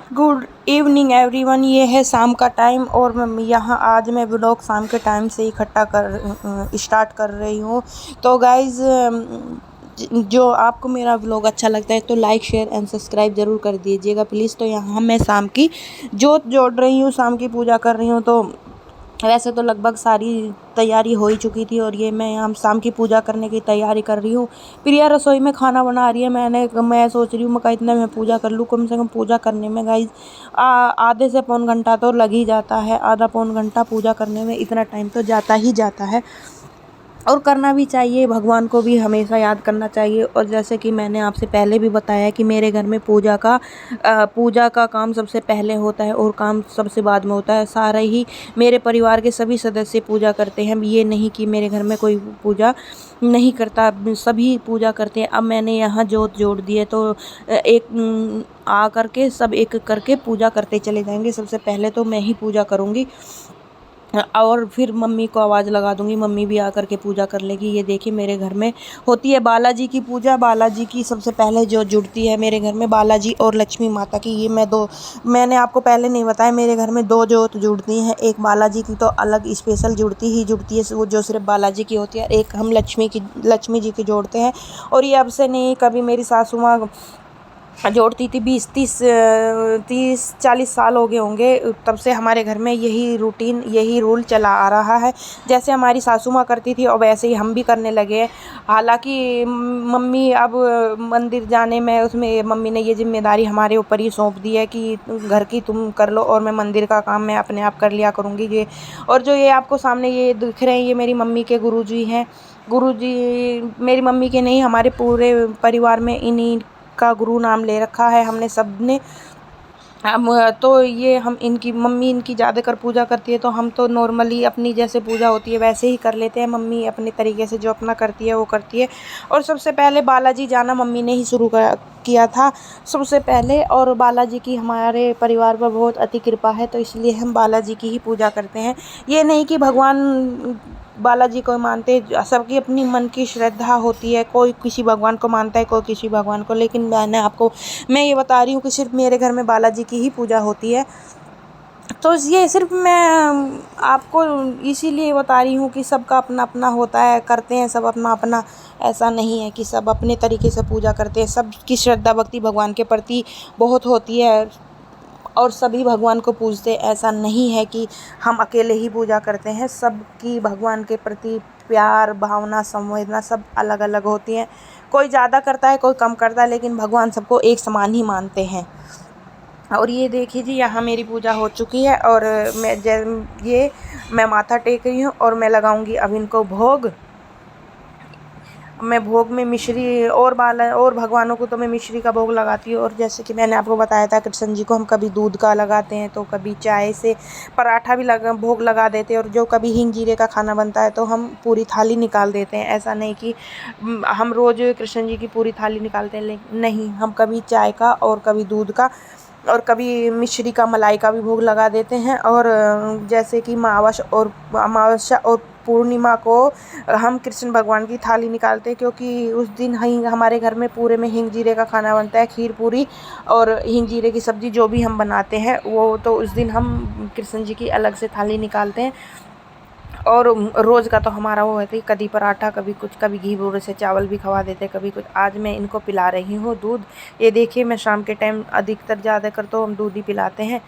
Good evening everyone. ये है शाम का टाइम और मैं यहाँ आज मैं ब्लॉग शाम के टाइम से इकट्ठा कर स्टार्ट कर रही हूँ। तो गाइज़, जो आपको मेरा ब्लॉग अच्छा लगता है तो लाइक शेयर एंड सब्सक्राइब ज़रूर कर दीजिएगा प्लीज़। तो यहाँ मैं शाम की जोत जोड़ रही हूँ, शाम की पूजा कर रही हूँ। तो वैसे तो लगभग सारी तैयारी हो ही चुकी थी और ये मैं यहाँ शाम की पूजा करने की तैयारी कर रही हूँ। प्रिया रसोई में खाना बना रही है। मैं सोच रही हूँ मैं इतना मैं पूजा कर लूँ। कम से कम पूजा करने में गाइज आधे से पौन घंटा तो लग ही जाता है। आधा पौन घंटा पूजा करने में इतना टाइम तो जाता ही जाता है और करना भी चाहिए। भगवान को भी हमेशा याद करना चाहिए। और जैसे कि मैंने आपसे पहले भी बताया कि मेरे घर में पूजा का काम सबसे पहले होता है और काम सबसे बाद में होता है। सारे ही मेरे परिवार के सभी सदस्य पूजा करते हैं। ये नहीं कि मेरे घर में कोई पूजा नहीं करता, सभी पूजा करते हैं। अब मैंने यहाँ जोत जोड़ दी है तो एक आ करके सब एक करके पूजा करते चले जाएंगे। सबसे पहले तो मैं ही पूजा करूँगी और फिर मम्मी को आवाज़ लगा दूंगी, मम्मी भी आकर के पूजा कर लेगी। ये देखिए मेरे घर में होती है बालाजी की पूजा। बालाजी की सबसे पहले जो जुड़ती है मेरे घर में बालाजी और लक्ष्मी माता की। ये मैंने आपको पहले नहीं बताया, मेरे घर में दो जोत जुड़ती हैं। एक बालाजी की तो अलग स्पेशल जुड़ती है वो जो सिर्फ बालाजी की होती है। एक हम लक्ष्मी जी की जोड़ते हैं। और ये अब से नहीं, कभी मेरी सासू माँ जोड़ती थी। 30-40 साल हो गए होंगे तब से हमारे घर में यही रूटीन यही रूल चला आ रहा है। जैसे हमारी सासू माँ करती थी और वैसे ही हम भी करने लगे हैं। हालांकि मम्मी अब मंदिर जाने में उसमें मम्मी ने ये जिम्मेदारी हमारे ऊपर ही सौंप दी है कि घर की तुम कर लो और मैं मंदिर का काम मैं अपने आप कर लिया करूँगी। ये और जो ये आपको सामने ये दिख रहे हैं ये मेरी मम्मी के गुरुजी हैं। गुरुजी मेरी मम्मी के नहीं, हमारे पूरे परिवार में इन्हीं का गुरु नाम ले रखा है हमने सब ने। हम तो ये हम इनकी मम्मी इनकी ज़्यादातर पूजा करती है तो हम तो नॉर्मली अपनी जैसे पूजा होती है वैसे ही कर लेते हैं। मम्मी अपने तरीके से जो अपना करती है वो करती है। और सबसे पहले बालाजी जाना मम्मी ने ही शुरू किया था सबसे पहले। और बालाजी की हमारे परिवार पर बहुत अति कृपा है तो इसलिए हम बालाजी की ही पूजा करते हैं। ये नहीं कि भगवान बालाजी को मानते, सबकी अपनी मन की श्रद्धा होती है। कोई किसी भगवान को मानता है, कोई किसी भगवान को। लेकिन मैं ये बता रही हूँ कि सिर्फ मेरे घर में बालाजी की ही पूजा होती है। तो ये सिर्फ मैं आपको इसीलिए बता रही हूँ कि सबका अपना अपना होता है, करते हैं सब अपना अपना। ऐसा नहीं है कि सब अपने तरीके से पूजा करते हैं। सबकी श्रद्धा भक्ति भगवान के प्रति बहुत होती है और सभी भगवान को पूजते। ऐसा नहीं है कि हम अकेले ही पूजा करते हैं। सबकी भगवान के प्रति प्यार भावना संवेदना सब अलग अलग होती हैं। कोई ज़्यादा करता है, कोई कम करता है, लेकिन भगवान सबको एक समान ही मानते हैं। और ये देखिए जी यहाँ मेरी पूजा हो चुकी है और मैं माथा टेक रही हूँ और मैं लगाऊंगी अब इनको भोग। मैं भोग में मिश्री और भगवानों को तो मैं मिश्री का भोग लगाती हूँ। और जैसे कि मैंने आपको बताया था कृष्ण जी को हम कभी दूध का लगाते हैं तो कभी चाय से पराठा भी भोग लगा देते हैं। और जो कभी हींग जीरे का खाना बनता है तो हम पूरी थाली निकाल देते हैं। ऐसा नहीं कि हम रोज़ कृष्ण जी की पूरी थाली निकालते हैं, नहीं, हम कभी चाय का और कभी दूध का और कभी मिश्री का मलाई का भी भोग लगा देते हैं। और जैसे कि अमावस्या और पूर्णिमा को हम कृष्ण भगवान की थाली निकालते हैं क्योंकि उस दिन हमारे घर में पूरे में हींग जीरे का खाना बनता है। खीर पूरी और हींग जीरे की सब्ज़ी जो भी हम बनाते हैं वो तो उस दिन हम कृष्ण जी की अलग से थाली निकालते हैं। और रोज़ का तो हमारा वो है कि कभी पराठा कभी कुछ, कभी घी बूरे से चावल भी खवा देते कभी कुछ। आज मैं इनको पिला रही हूँ दूध। ये देखिए मैं शाम के टाइम अधिकतर ज़्यादातर तो हम दूध ही पिलाते हैं।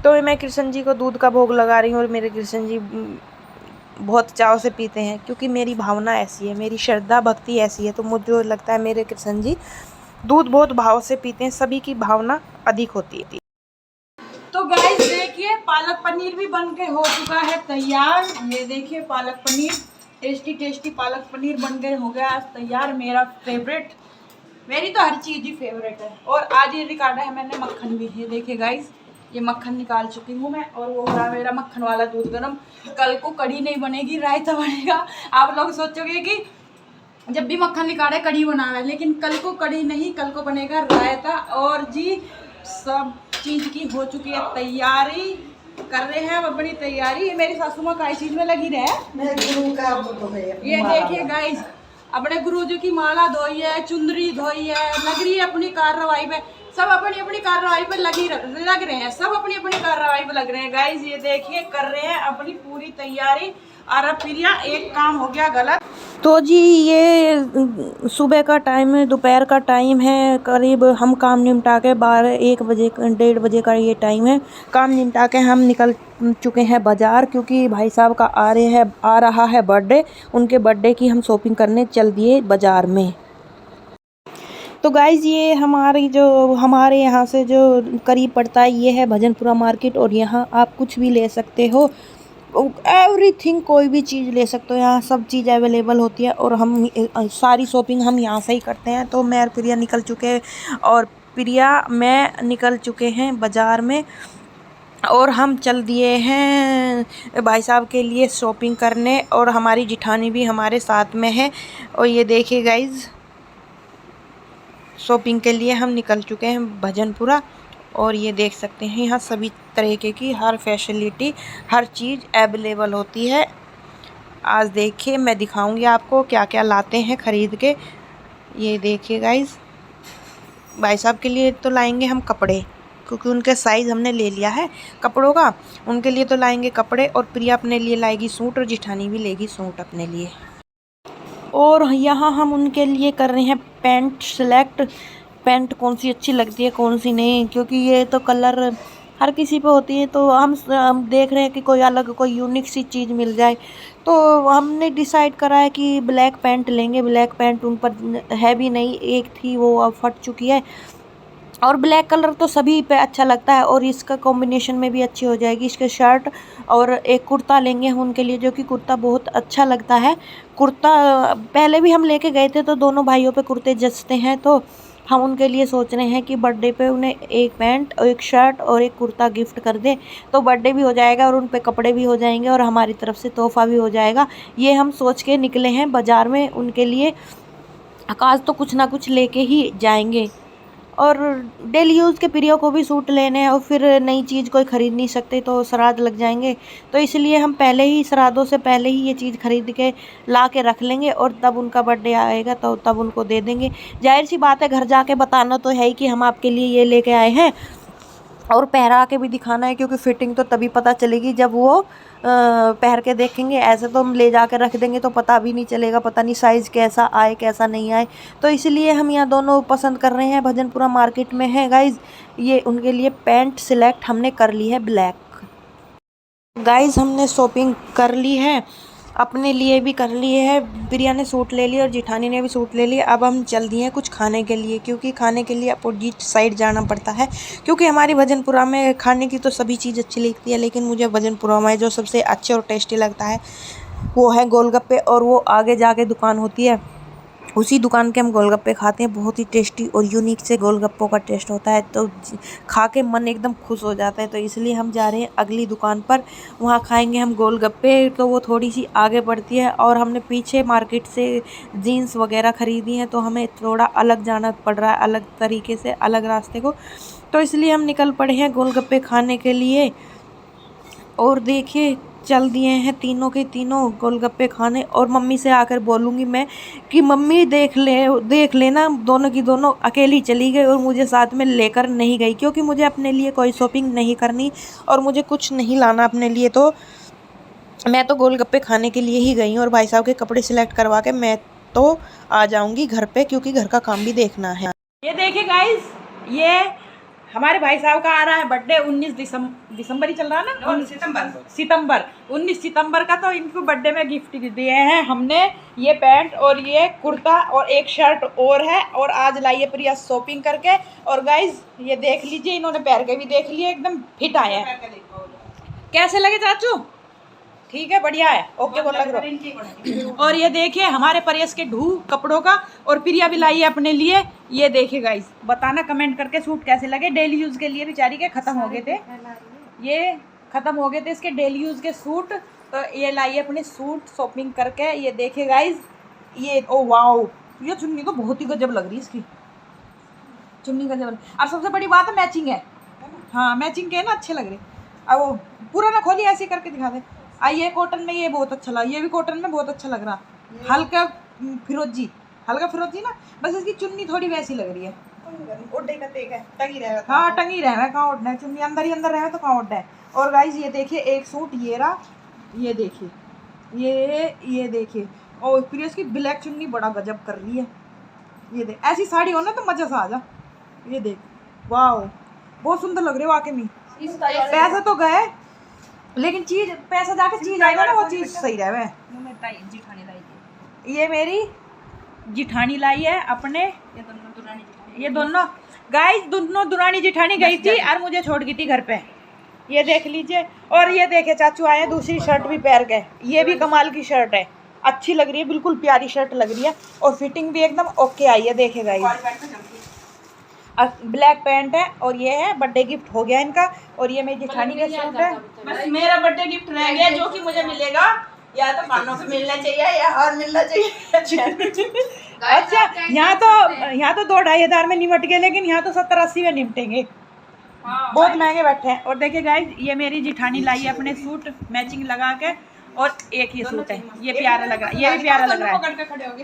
तो मैं कृष्ण जी को दूध का भोग लगा रही हूँ और मेरे कृष्ण जी बहुत चाव से पीते हैं क्योंकि मेरी भावना ऐसी है, मेरी श्रद्धा भक्ति ऐसी है। तो मुझे लगता है मेरे कृष्ण जी दूध बहुत भाव से पीते हैं, सभी की भावना अधिक होती है। तो गाइस देखिए पालक पनीर भी बन के हो चुका है तैयार। ये देखिए पालक पनीर, टेस्टी टेस्टी पालक पनीर बन के हो गया आज तैयार। मेरा फेवरेट, मेरी तो हर चीज़ ही फेवरेट है। और आज ये निकाला है मैंने मक्खन भी। ये देखिए गाइस ये मक्खन निकाल चुकी हूँ मैं और वो हो रहा है मेरा मक्खन वाला दूध गर्म। कल को कढ़ी नहीं बनेगी, रायता बनेगा। आप लोग सोचोगे कि जब भी मक्खन निकाले कढ़ी बनाना है, लेकिन कल को कढ़ी नहीं, कल को बनेगा रायता। और जी सब चीज़ की हो चुकी है तैयारी, कर रहे हैं अब बड़ी तैयारी। ये मेरी सासू माँ काई चीज़ में लगी रहे। ये देखिए गाइस अपने गुरु जी की माला धोई है, चुंदरी धोई है, लग रही है अपनी कार्रवाई में। सब अपनी अपनी कार्रवाई पर लग रहे हैं, सब अपनी अपनी कार्रवाई पर लग रहे हैं गाइस। ये देखिए कर रहे हैं अपनी पूरी तैयारी। और अब प्रिया एक काम हो गया गलत। तो जी ये सुबह का टाइम है, दोपहर का टाइम है, करीब हम काम निपटा के 12-1 बजे 1:30 बजे का ये टाइम है। काम निपटा के हम निकल चुके हैं बाज़ार, क्योंकि भाई साहब का आ रहा है बर्थडे। उनके बर्थडे की हम शॉपिंग करने चल दिए बाज़ार में। तो गाइज़ ये हमारे यहाँ से जो करीब पड़ता है ये है भजनपुरा मार्केट, और यहाँ आप कुछ भी ले सकते हो, एवरीथिंग, कोई भी चीज़ ले सकते हो, यहाँ सब चीज़ अवेलेबल होती है। और हम सारी शॉपिंग हम यहाँ से ही करते हैं। तो मैं और प्रिया निकल चुके और मैं निकल चुके हैं बाज़ार में, और हम चल दिए हैं भाई साहब के लिए शॉपिंग करने, और हमारी जिठानी भी हमारे साथ में है। और ये देखिए गाइज़ शॉपिंग के लिए हम निकल चुके हैं भजनपुरा, और ये देख सकते हैं यहाँ सभी तरीके की हर फैसिलिटी, हर चीज़ अवेलेबल होती है। आज देखिए मैं दिखाऊंगी आपको क्या क्या लाते हैं ख़रीद के। ये देखिए गाइज़ भाई साहब के लिए तो लाएंगे हम कपड़े, क्योंकि उनके साइज़ हमने ले लिया है कपड़ों का। उनके लिए तो लाएंगे कपड़े, और प्रिया अपने लिए लाएगी सूट, और जिठानी भी लेगी सूट अपने लिए। और यहाँ हम उनके लिए कर रहे हैं पैंट सेलेक्ट, पैंट कौन सी अच्छी लगती है कौन सी नहीं, क्योंकि ये तो कलर हर किसी पे होती है। तो हम देख रहे हैं कि कोई अलग कोई यूनिक सी चीज़ मिल जाए। तो हमने डिसाइड करा है कि ब्लैक पैंट लेंगे। ब्लैक पैंट उन पर है भी नहीं, एक थी वो अब फट चुकी है, और ब्लैक कलर तो सभी पे अच्छा लगता है, और इसका कॉम्बिनेशन में भी अच्छी हो जाएगी। इसके शर्ट और एक कुर्ता लेंगे हम उनके लिए, जो कि कुर्ता बहुत अच्छा लगता है। कुर्ता पहले भी हम लेके गए थे, तो दोनों भाइयों पे कुर्ते जचते हैं। तो हम उनके लिए सोच रहे हैं कि बर्थडे पे उन्हें एक पैंट और एक शर्ट और एक कुर्ता गिफ्ट कर दें, तो बर्थडे भी हो जाएगा और उन पे कपड़े भी हो जाएंगे, और हमारी तरफ से तोहफ़ा भी हो जाएगा। ये हम सोच के निकले हैं बाज़ार में उनके लिए। आज तो कुछ ना कुछ लेके ही जाएंगे, और डेली यूज़ के प्रियो को भी सूट लेने हैं, और फिर नई चीज़ कोई ख़रीद नहीं सकते तो श्राद्ध लग जाएंगे। तो इसलिए हम पहले ही श्राद्धों से पहले ही ये चीज़ ख़रीद के ला के रख लेंगे, और तब उनका बर्थडे आएगा तो तब उनको दे देंगे। जाहिर सी बात है घर जाके बताना तो है ही कि हम आपके लिए ये लेके आए हैं, और पहरा के भी दिखाना है, क्योंकि फ़िटिंग तो तभी पता चलेगी जब वो पहन के देखेंगे। ऐसे तो हम ले जाकर रख देंगे तो पता भी नहीं चलेगा, पता नहीं साइज़ कैसा आए कैसा नहीं आए। तो इसलिए हम यहाँ दोनों पसंद कर रहे हैं। भजनपुरा मार्केट में है गाइज़, ये उनके लिए पैंट सिलेक्ट हमने कर ली है ब्लैक। गाइज़ हमने शॉपिंग कर ली है, अपने लिए भी कर लिए है। प्रिया ने सूट ले लिया और जिठानी ने भी सूट ले लिया। अब हम चल दिए हैं कुछ खाने के लिए, क्योंकि खाने के लिए अपोजिट साइड जाना पड़ता है, क्योंकि हमारी भजनपुरा में खाने की तो सभी चीज़ अच्छी लगती है, लेकिन मुझे भजनपुरा में जो सबसे अच्छे और टेस्टी लगता है वो है गोलगप्पे। और वो आगे जाके दुकान होती है, उसी दुकान के हम गोलगप्पे खाते हैं। बहुत ही टेस्टी और यूनिक से गोलगप्पों का टेस्ट होता है, तो खा के मन एकदम खुश हो जाता है। तो इसलिए हम जा रहे हैं अगली दुकान पर, वहाँ खाएंगे हम गोलगप्पे। तो वो थोड़ी सी आगे पड़ती है, और हमने पीछे मार्केट से जीन्स वगैरह ख़रीदी हैं, तो हमें थोड़ा अलग जाना पड़ रहा है, अलग तरीके से, अलग रास्ते को। तो इसलिए हम निकल पड़े हैं गोलगप्पे खाने के लिए। और देखिए चल दिए हैं तीनों के तीनों गोलगप्पे खाने। और मम्मी से आकर बोलूँगी मैं कि मम्मी देख लेना, दोनों की दोनों अकेली चली गई और मुझे साथ में लेकर नहीं गई, क्योंकि मुझे अपने लिए कोई शॉपिंग नहीं करनी और मुझे कुछ नहीं लाना अपने लिए। तो मैं तो गोलगप्पे खाने के लिए ही गई हूँ, और भाई साहब के कपड़े सिलेक्ट करवा के मैं तो आ जाऊँगी घर पे, क्योंकि घर का काम भी देखना है। ये देखिए गाइस, ये हमारे भाई साहब का आ रहा है बर्थडे। 19 दिसंबर ही चल रहा है ना, सितंबर 19 सितंबर का। तो इनको बर्थडे में गिफ्ट दिए हैं हमने, ये पैंट और ये कुर्ता और एक शर्ट और है। और आज लाइए प्रिया शॉपिंग करके। और गाइज ये देख लीजिए, इन्होंने पहन के भी देख लिए, एकदम फिट आए हैं। कैसे लगे चाचू? ठीक है, बढ़िया है, ओके बोल लग रहा। और ये देखिए हमारे परेश के ढू कपड़ों का, और प्रिया भी लाई है अपने लिए। ये देखिए गाइस, बताना कमेंट करके सूट कैसे लगे। डेली यूज़ के लिए बेचारी के ख़त्म हो गए थे, ये ख़त्म हो गए थे इसके डेली यूज़ के सूट। तो ये लाई है अपने सूट शॉपिंग करके। ये देखिए गाइस, ये ओ वाओ, ये चुन्नी तो बहुत ही गजब लग रही है इसकी, चुन्नी गजब। और सबसे बड़ी बात है मैचिंग है, हाँ मैचिंग के है ना, अच्छे लग रहे। अब वो पूरा ना खोलिए, ऐसे करके दिखा दे। ये कॉटन में ये बहुत अच्छा लगा, ये भी कॉटन में बहुत अच्छा लग रहा, हल्का फिरोजी ना, बस इसकी चुन्नी थोड़ी वैसी लग रही है। ओढ़े का तेक है, टंगी रहेगा। हाँ टंगी रहे कहाँ उड़ना है, चुन्नी अंदर ही अंदर रहे तो कहाँ उड़ना है। और गाइज ये देखिए एक सूट ये रहा, ये देखिए ये देखिए, और फिर इसकी ब्लैक चुन्नी बड़ा गजब कर रही है। ये देख, ऐसी साड़ी हो ना तो मजा सा आ जा। ये देख, वाह बहुत सुंदर लग रही है वाकई में। पैसे तो गए लेकिन चीज, पैसा जाके चीज आएगा ना वो चीज सही रहे। ये मेरी जिठानी लाई है अपने, ये दोनों गाइस दोनों दुरानी जिठानी गई थी और मुझे छोड़ गई थी घर पे। ये देख लीजिए, और ये देखे चाचू आए दूसरी शर्ट भी पहन के, ये भी कमाल की शर्ट है, अच्छी लग रही है, बिल्कुल प्यारी शर्ट लग रही है और फिटिंग भी एकदम ओके आई है। देखेगा ये ब्लैक पैंट है और ये है बर्थडे गिफ्ट हो गया इनका। और ये मेरी जेठानी का सूट है, बस मेरा बर्थडे गिफ्ट रह गया जो कि मुझे मिलेगा या तो कानों पे मिलना चाहिए या और मिलना चाहिए। अच्छा यहाँ तो 2-2.5 हज़ार में निपट गए, लेकिन यहाँ तो 70-80 में निपटेंगे, बहुत महंगे बैठे हैं। और देखिए गाइस ये मेरी जिठानी लाई है अपने सूट मैचिंग लगा के, और एक ये सूट है, ये प्यारा लग रहा है, ये भी प्यारा लग रहा है,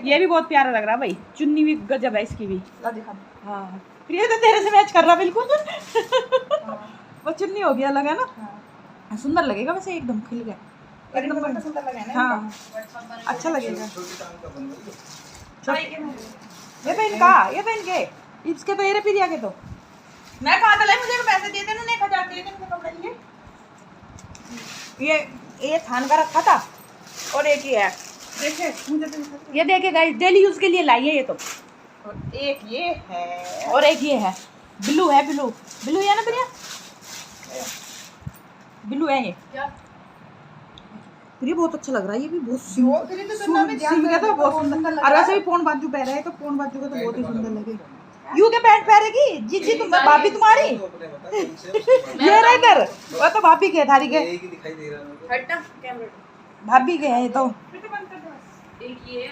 ये भी बहुत प्यारा लग रहा है भाई। चुन्नी भी गजब है इसकी भी। हाँ ये तो तेरे से मैच कर रहा बिल्कुल। वो चुन्नी हो गया अलग है ना, सुंदर लगेगा वैसे, एकदम खिल गया, एकदम सुंदर लगा है ना। हाँ अच्छा लगेगा। ये तो इनका, ये तो इनके, इसके तो ये पिरिया के तो मैं कहा था मुझे पैसे दे देना, 1000 दे देना कपड़े लिए। ये थान का रखा था और एक ही है, देखिए मुझे तो ये देखे गाइस डेली यूज के लिए लाई है ये तो। और एक ये है और एक ये है, ब्लू है, ब्लू है ना प्रिया, ब्लू है ये प्रिया, बहुत अच्छा लग रहा है ये भी, बहुत सुंदर तो बहुत सुंदर। और वैसे भी पोन बाजू पहन रहे हैं तो पोन बाजू का तो बहुत ही सुंदर लगे। यू के पैंट पहनेगी जी तुम, भाभी तुम्हारी ये रहा इधर, वो तो भाभी के थारी के, भाभी के हैं ये तो। एक ये